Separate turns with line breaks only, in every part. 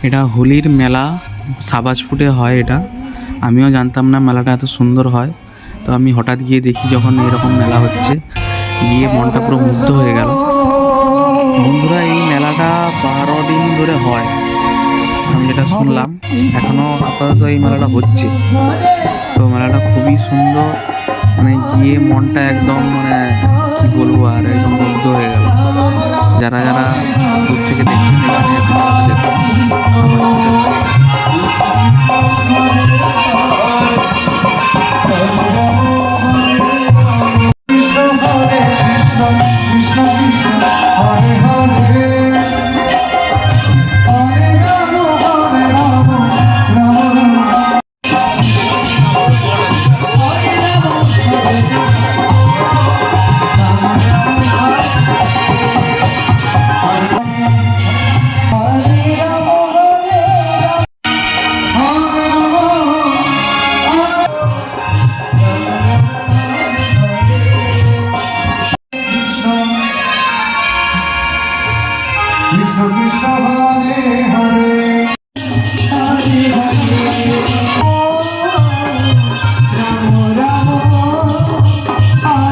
এটা হোলির মেলা সাবাজপুরে হয়। এটা আমিও জানতাম না মেলাটা এত সুন্দর হয়। তো আমি হঠাৎ গিয়ে দেখি যখন এরকম মেলা হচ্ছে, গিয়ে মনটা পুরো মুগ্ধ হয়ে গেল। বন্ধুরা, এই মেলাটা 12 দিন ধরে হয়, আমি যেটা শুনলাম। এখনও আপাতত এই মেলাটা হচ্ছে। তো মেলাটা খুবই সুন্দর, মানে গিয়ে মনটা একদম মানে কি বলবো আর, একদম মুগ্ধ হয়ে গেল। যারা যারা দূর থেকে দেখতে এখানে মেলাটা দেখুন।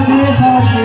Hare Hare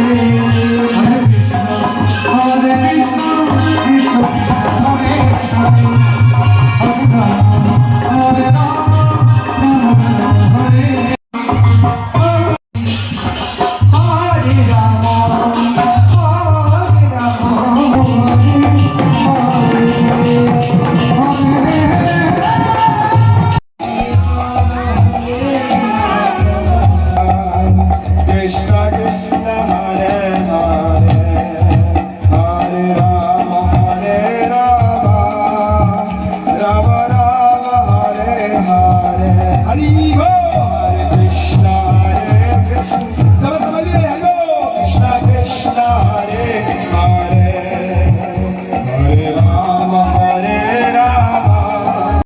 Hare Krishna Hare Krishna